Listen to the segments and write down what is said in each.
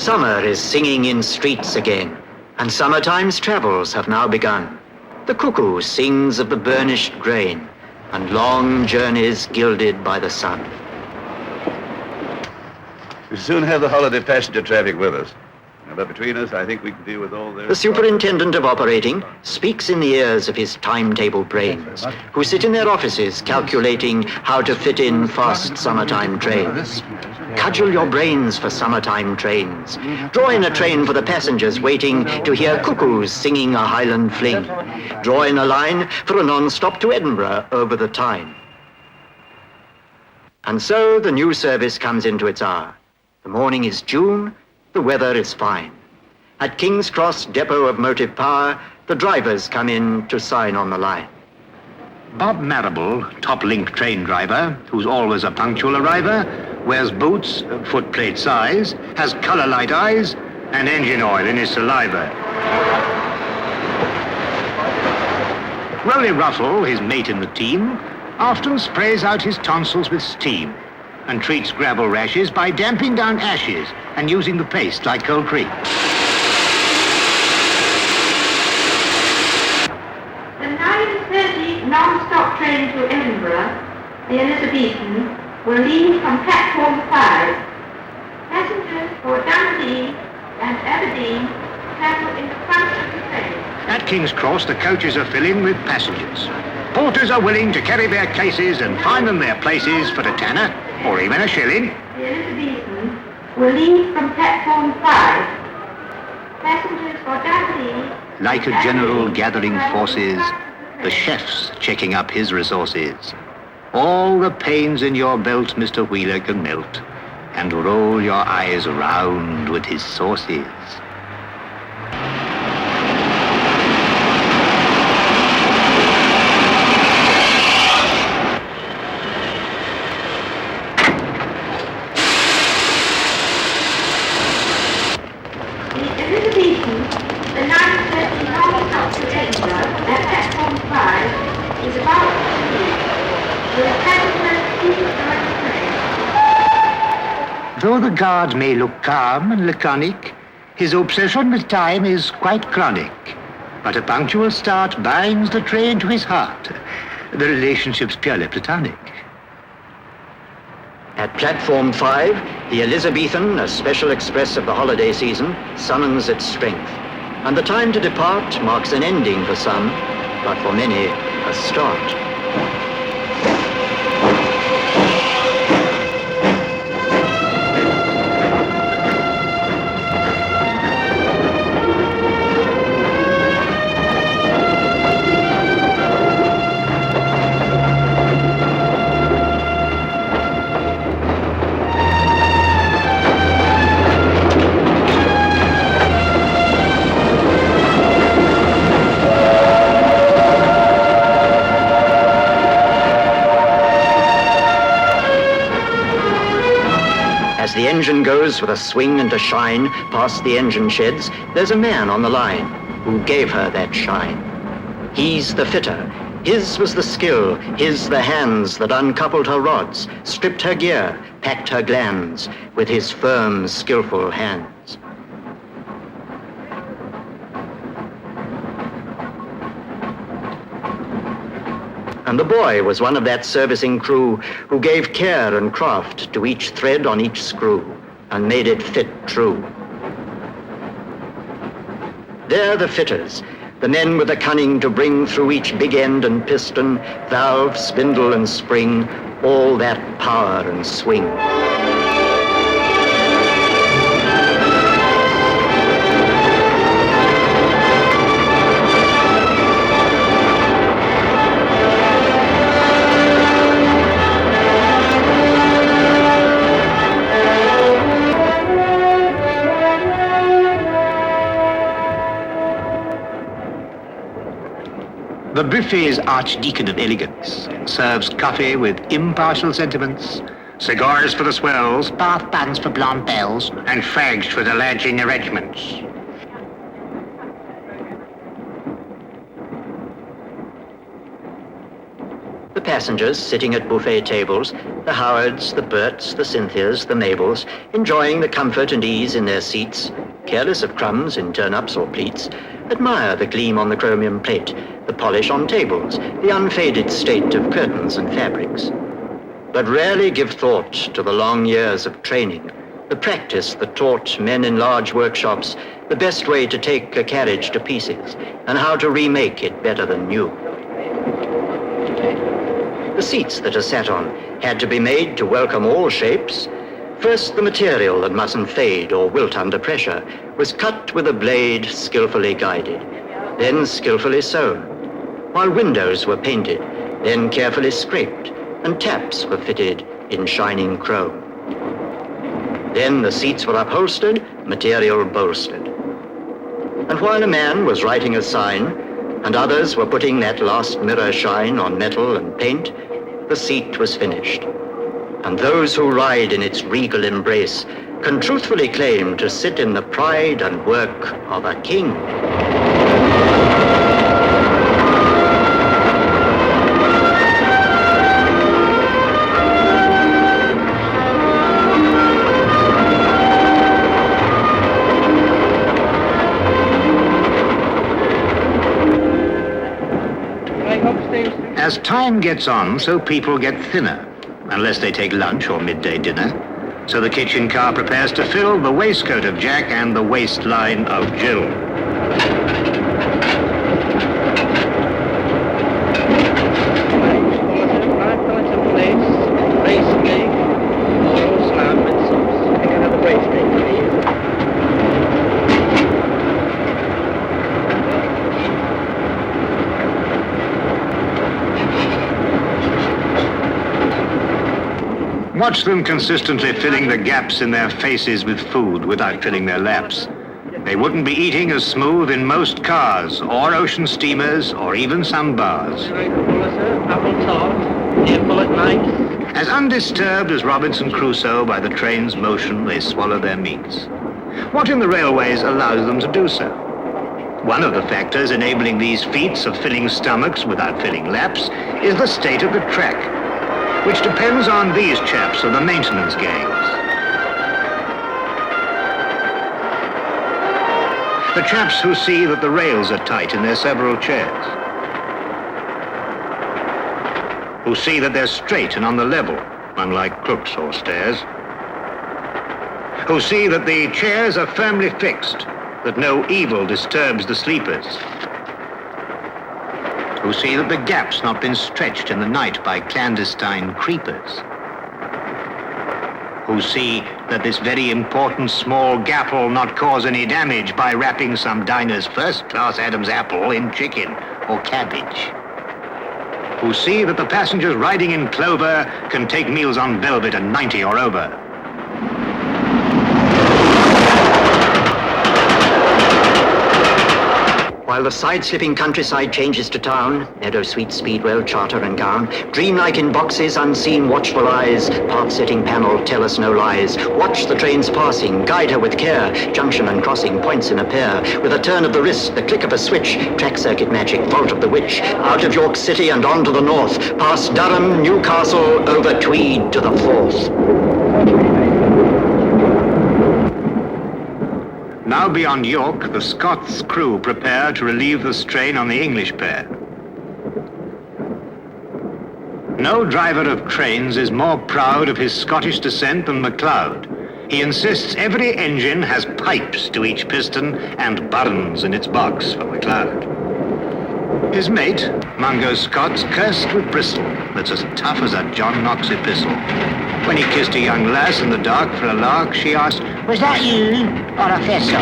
Summer is singing in streets again, and summertime's travels have now begun. The cuckoo sings of the burnished grain, and long journeys gilded by the sun. We soon have the holiday passenger traffic with us. But between us, I think we can deal with all this. The superintendent of operating speaks in the ears of his timetable brains, who sit in their offices calculating how to fit in fast summertime trains. Cudgel your brains for summertime trains. Draw in a train for the passengers waiting to hear cuckoos singing a Highland fling. Draw in a line for a non-stop to Edinburgh over the Tyne. And so the new service comes into its hour. The morning is June, the weather is fine. At King's Cross Depot of Motive Power, the drivers come in to sign on the line. Bob Marrable, top-link train driver, who's always a punctual arriver, wears boots, footplate size, has colour-light eyes, and engine oil in his saliva. Rolly Ruffle, his mate in the team, often sprays out his tonsils with steam and treats gravel rashes by damping down ashes and using the paste like Cold Creek. The 9:30 non-stop train to Edinburgh, the Elizabethan, will leave from platform 5. Passengers for Dundee and Aberdeen travel in the front of the train. At King's Cross, the coaches are filling with passengers. Porters are willing to carry their cases and find them their places for a tenner or even a shilling. The Elizabethan will leave from platform 5. Passengers for Dundee. Like a general gathering forces, the chef's checking up his resources. All the pains in your belt Mr. Wheeler can melt and roll your eyes round with his sauces. Though the guard may look calm and laconic, his obsession with time is quite chronic. But a punctual start binds the train to his heart. The relationship's purely platonic. At platform 5, the Elizabethan, a special express of the holiday season, summons its strength. And the time to depart marks an ending for some, but for many, a start. As the engine goes with a swing and a shine past the engine sheds, there's a man on the line who gave her that shine. He's the fitter. His was the skill, his the hands that uncoupled her rods, stripped her gear, packed her glands with his firm, skillful hands. And the boy was one of that servicing crew who gave care and craft to each thread on each screw and made it fit true. They're the fitters, the men with the cunning to bring through each big end and piston, valve, spindle, and spring, all that power and swing. The buffet's archdeacon of elegance serves coffee with impartial sentiments, cigars for the swells, bath buns for blonde belles, and fags for the lodging arrangements. The passengers sitting at buffet tables, the Howards, the Berts, the Cynthias, the Mabels, enjoying the comfort and ease in their seats, careless of crumbs in turnips or pleats, admire the gleam on the chromium plate, the polish on tables, the unfaded state of curtains and fabrics. But rarely give thought to the long years of training, the practice that taught men in large workshops the best way to take a carriage to pieces and how to remake it better than new. The seats that are sat on had to be made to welcome all shapes. First, the material that mustn't fade or wilt under pressure was cut with a blade skillfully guided, then skillfully sewn, while windows were painted, then carefully scraped, and taps were fitted in shining chrome. Then the seats were upholstered, material bolstered. And while a man was writing a sign, and others were putting that last mirror shine on metal and paint, the seat was finished. And those who ride in its regal embrace can truthfully claim to sit in the pride and work of a king. As time gets on, so people get thinner, unless they take lunch or midday dinner. So the kitchen car prepares to fill the waistcoat of Jack and the waistline of Jill. Watch them consistently filling the gaps in their faces with food without filling their laps. They wouldn't be eating as smooth in most cars, or ocean steamers, or even some bars. As undisturbed as Robinson Crusoe by the train's motion, they swallow their meats. What in the railways allows them to do so? One of the factors enabling these feats of filling stomachs without filling laps is the state of the track, which depends on these chaps of the maintenance gangs. The chaps who see that the rails are tight in their several chairs, who see that they're straight and on the level, unlike crooks or stairs, who see that the chairs are firmly fixed, that no evil disturbs the sleepers, who see that the gap's not been stretched in the night by clandestine creepers, who see that this very important small gap will not cause any damage by wrapping some diner's first-class Adam's apple in chicken or cabbage, who see that the passengers riding in clover can take meals on velvet at 90 or over. While the side-slipping countryside changes to town, meadow, sweet, speedwell, charter and gown, dreamlike in boxes, unseen, watchful eyes, path-setting panel, tell us no lies. Watch the trains passing, guide her with care, junction and crossing, points in a pair. With a turn of the wrist, the click of a switch, track circuit magic, vault of the witch, out of York City and on to the north, past Durham, Newcastle, over Tweed to the Forth. Now beyond York, the Scots crew prepare to relieve the strain on the English pair. No driver of trains is more proud of his Scottish descent than MacLeod. He insists every engine has pipes to each piston and burns in its box for MacLeod. His mate, Mungo Scott's cursed with Bristol, that's as tough as a John Knox epistle. When he kissed a young lass in the dark for a lark, she asked, "Was that you or a vessel?"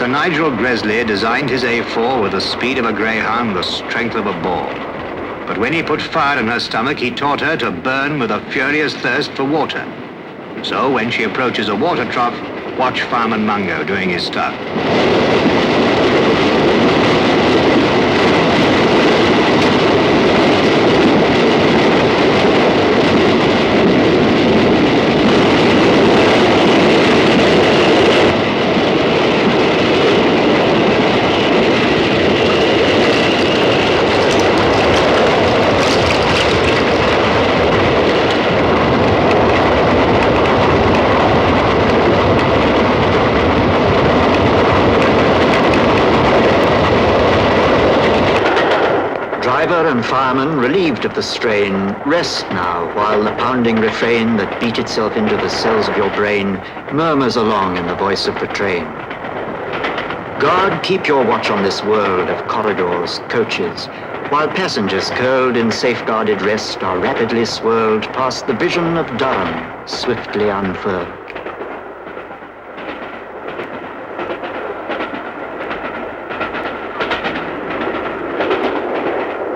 Sir Nigel Gresley designed his A4 with the speed of a greyhound, the strength of a boar. But when he put fire in her stomach, he taught her to burn with a furious thirst for water. So when she approaches a water trough, watch Fireman Mungo doing his stuff. Driver and fireman, relieved of the strain, rest now while the pounding refrain that beat itself into the cells of your brain murmurs along in the voice of the train. God, keep your watch on this world of corridors, coaches, while passengers curled in safeguarded rest are rapidly swirled past the vision of Durham, swiftly unfurled.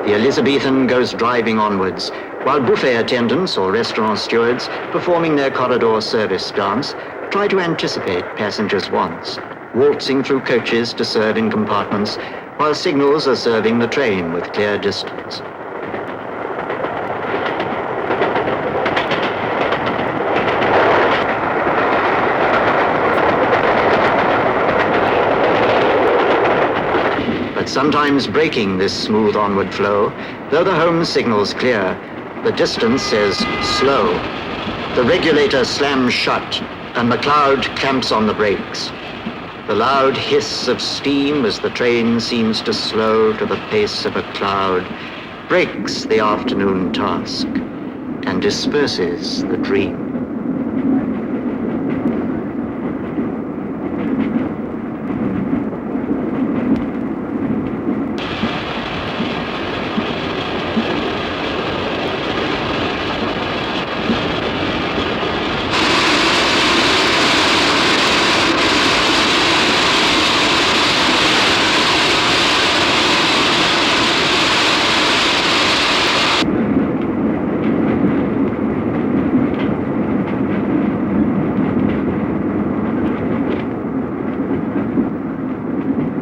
The Elizabethan goes driving onwards, while buffet attendants or restaurant stewards, performing their corridor service dance, try to anticipate passengers' wants, waltzing through coaches to serve in compartments, while signals are serving the train with clear distance. Sometimes breaking this smooth onward flow, though the home signal's clear, the distance says slow. The regulator slams shut, and McLeod clamps on the brakes. The loud hiss of steam as the train seems to slow to the pace of a cloud breaks the afternoon task and disperses the dream.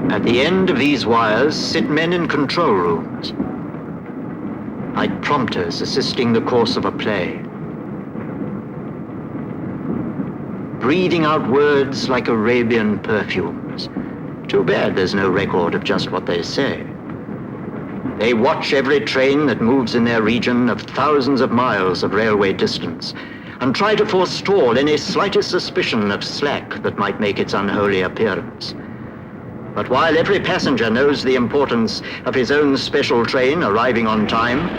At the end of these wires sit men in control rooms, like prompters assisting the course of a play, breathing out words like Arabian perfumes. Too bad there's no record of just what they say. They watch every train that moves in their region of thousands of miles of railway distance and try to forestall any slightest suspicion of slack that might make its unholy appearance. But while every passenger knows the importance of his own special train arriving on time,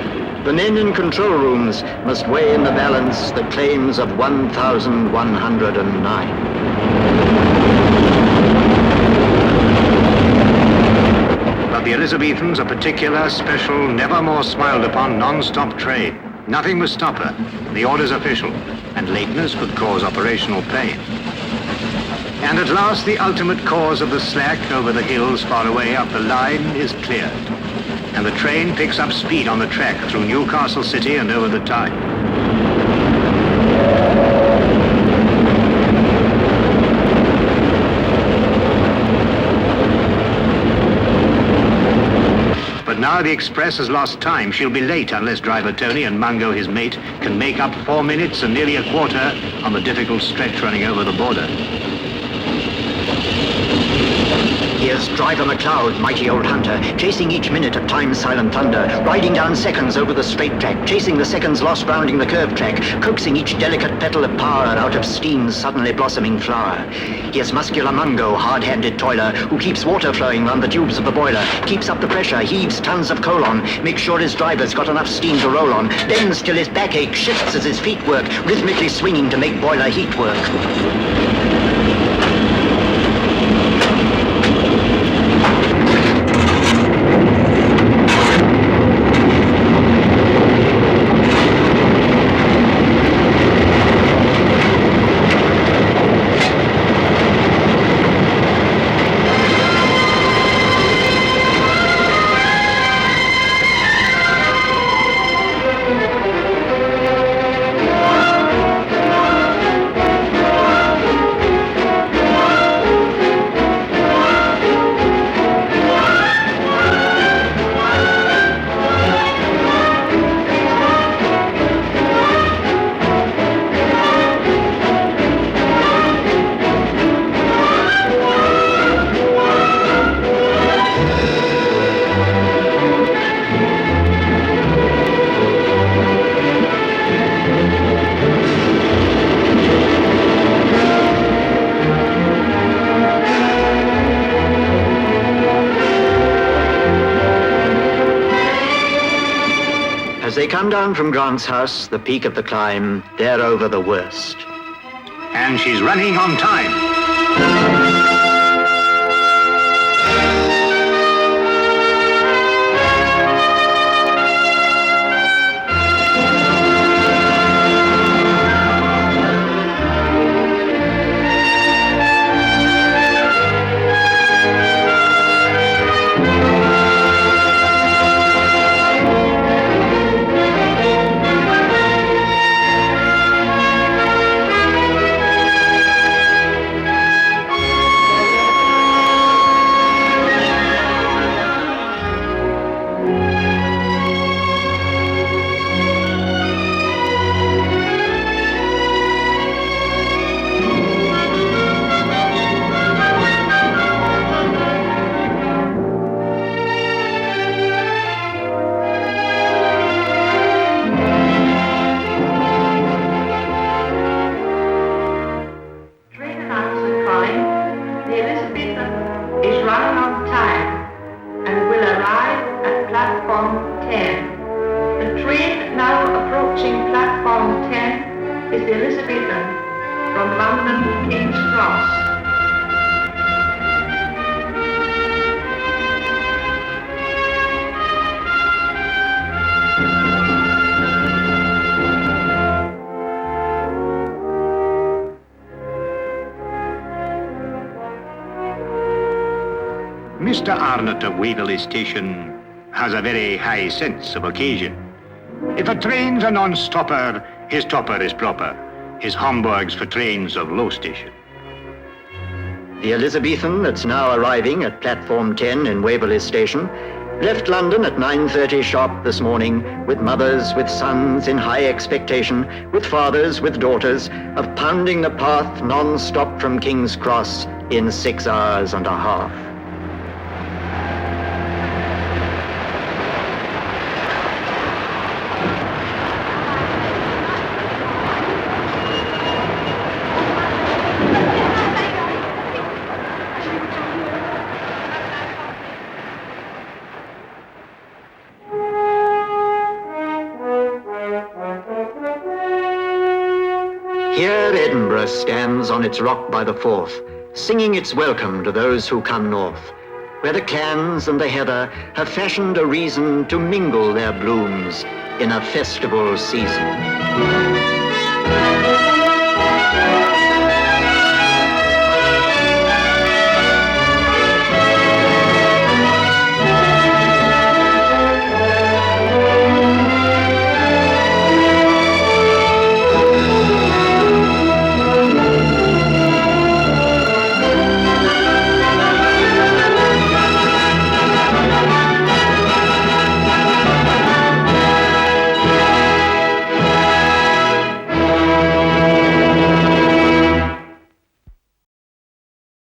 the men in control rooms must weigh in the balance the claims of 1,109. But the Elizabethans, a particular, special, never more smiled upon non-stop train. Nothing must stop her. The order's official, and lateness could cause operational pain. And at last, the ultimate cause of the slack over the hills far away up the line is cleared. And the train picks up speed on the track through Newcastle City and over the Tyne. But now the express has lost time. She'll be late unless driver Tony and Mungo, his mate, can make up 4 minutes and nearly a quarter on the difficult stretch running over the border. Here's driver McLeod, mighty old hunter, chasing each minute of time's silent thunder, riding down seconds over the straight track, chasing the seconds lost rounding the curved track, coaxing each delicate petal of power out of steam's suddenly blossoming flower. Here's muscular Mungo, hard-handed toiler, who keeps water flowing round the tubes of the boiler, keeps up the pressure, heaves tons of coal on, makes sure his driver's got enough steam to roll on, bends till his back aches, shifts as his feet work, rhythmically swinging to make boiler heat work. they come down from Grant's house, the peak of the climb, they're over the worst. And she's running on time. The Elizabethan is running on time and will arrive at platform 10. The train now approaching platform 10 is the Elizabethan from London to King's Cross. Mr. Arnott of Waverley Station has a very high sense of occasion. If a train's a non-stopper, his topper is proper. His Hamburg's for trains of low station. The Elizabethan that's now arriving at platform 10 in Waverley Station left London at 9:30 sharp this morning with mothers, with sons in high expectation, with fathers, with daughters, of pounding the path non-stop from King's Cross in 6 hours and a half. Here Edinburgh stands on its rock by the Forth, singing its welcome to those who come north, where the clans and the heather have fashioned a reason to mingle their blooms in a festival season.